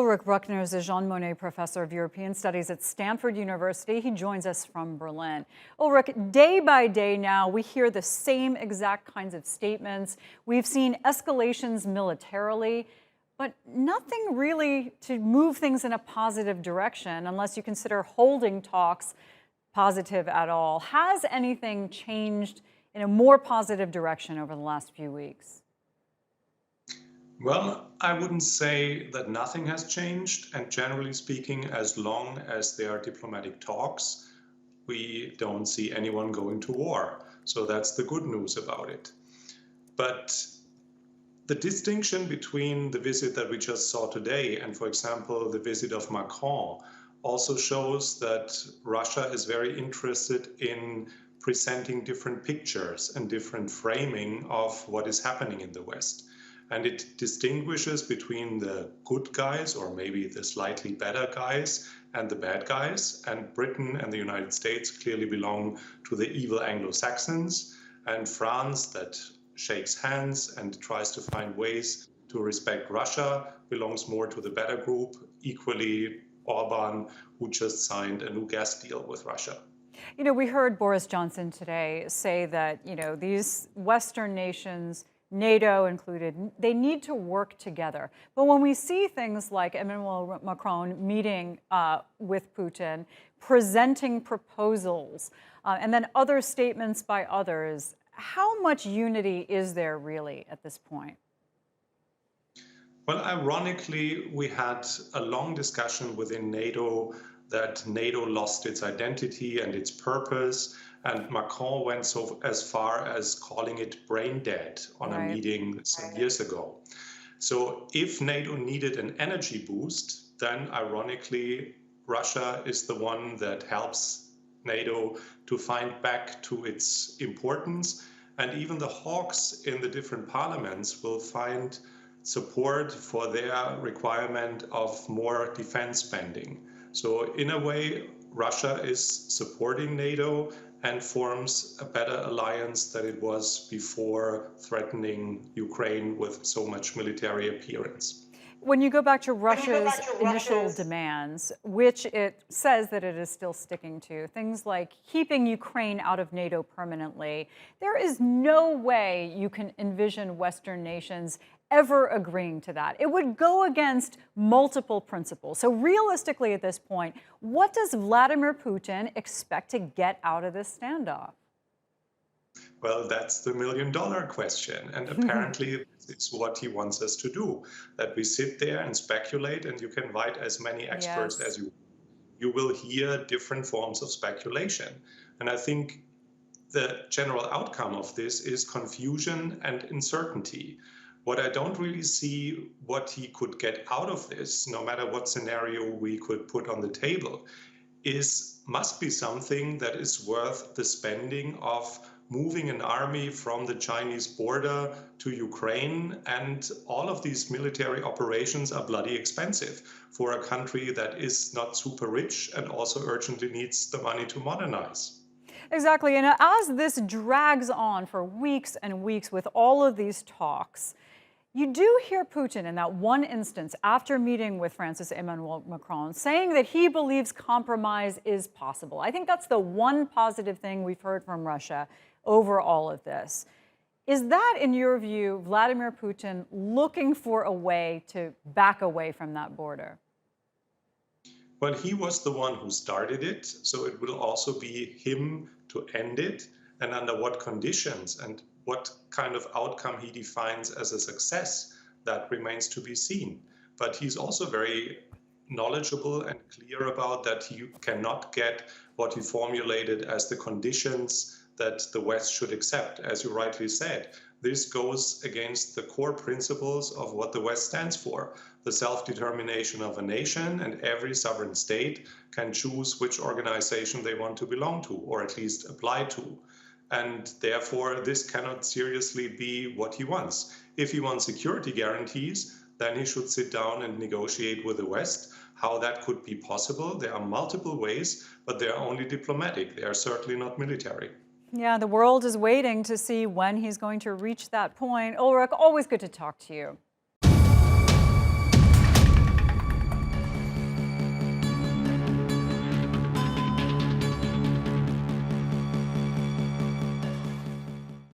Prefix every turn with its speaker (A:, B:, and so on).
A: Ulrich Brueckner is a Jean Monnet Professor of European Studies at Stanford University. He joins us from Berlin. Ulrich, day by day now, we hear the same exact kinds of statements. We've seen escalations militarily, but nothing really to move things in a positive direction unless you consider holding talks positive at all. Has anything changed in a more positive direction over the last few weeks?
B: Well, I wouldn't say that nothing has changed, and generally speaking, as long as there are diplomatic talks, we don't see anyone going to war. So that's the good news about it. But the distinction between the visit that we just saw today and, for example, the visit of Macron also shows that Russia is very interested in presenting different pictures and different framing of what is happening in the West. And it distinguishes between the good guys, or maybe the slightly better guys, and the bad guys. And Britain and the United States clearly belong to the evil Anglo-Saxons. And France, that shakes hands and tries to find ways to respect Russia, belongs more to the better group. Equally, Orban, who just signed a new gas deal with Russia.
A: You know, we heard Boris Johnson today say that, these Western nations, NATO included, they need to work together. But when we see things like Emmanuel Macron meeting with Putin, presenting proposals, and then other statements by others, how much unity is there really at this point?
B: Well, ironically, we had a long discussion within NATO that NATO lost its identity and its purpose. And Macron went as far as calling it brain dead on a meeting some years ago. So if NATO needed an energy boost, then ironically, Russia is the one that helps NATO to find back to its importance. And even the hawks in the different parliaments will find support for their requirement of more defense spending. So in a way, Russia is supporting NATO and forms a better alliance than it was before threatening Ukraine with so much military appearance.
A: When you go back to Russia's initial demands, which it says that it is still sticking to, things like keeping Ukraine out of NATO permanently, there is no way you can envision Western nations ever agreeing to that. It would go against multiple principles. So realistically at this point, what does Vladimir Putin expect to get out of this standoff?
B: Well, that's the million-dollar question. And apparently it's what he wants us to do, that we sit there and speculate, and you can invite as many experts as you will hear different forms of speculation. And I think the general outcome of this is confusion and uncertainty. What I don't really see what he could get out of this, no matter what scenario we could put on the table, must be something that is worth the spending of moving an army from the Chinese border to Ukraine. And all of these military operations are bloody expensive for a country that is not super rich and also urgently needs the money to modernize.
A: Exactly. And as this drags on for weeks and weeks with all of these talks, you do hear Putin in that one instance after meeting with France's Emmanuel Macron saying that he believes compromise is possible. I think that's the one positive thing we've heard from Russia over all of this. Is that, in your view, Vladimir Putin looking for a way to back away from that border?
B: Well, he was the one who started it, so it will also be him to end it, and under what conditions and what kind of outcome he defines as a success, that remains to be seen. But he's also very knowledgeable and clear about that he cannot get what he formulated as the conditions that the West should accept. As you rightly said, this goes against the core principles of what the West stands for, the self-determination of a nation, and every sovereign state can choose which organization they want to belong to, or at least apply to. And therefore, this cannot seriously be what he wants. If he wants security guarantees, then he should sit down and negotiate with the West. How that could be possible, there are multiple ways, but they are only diplomatic. They are certainly not military.
A: Yeah, the world is waiting to see when he's going to reach that point. Ulrich, always good to talk to you.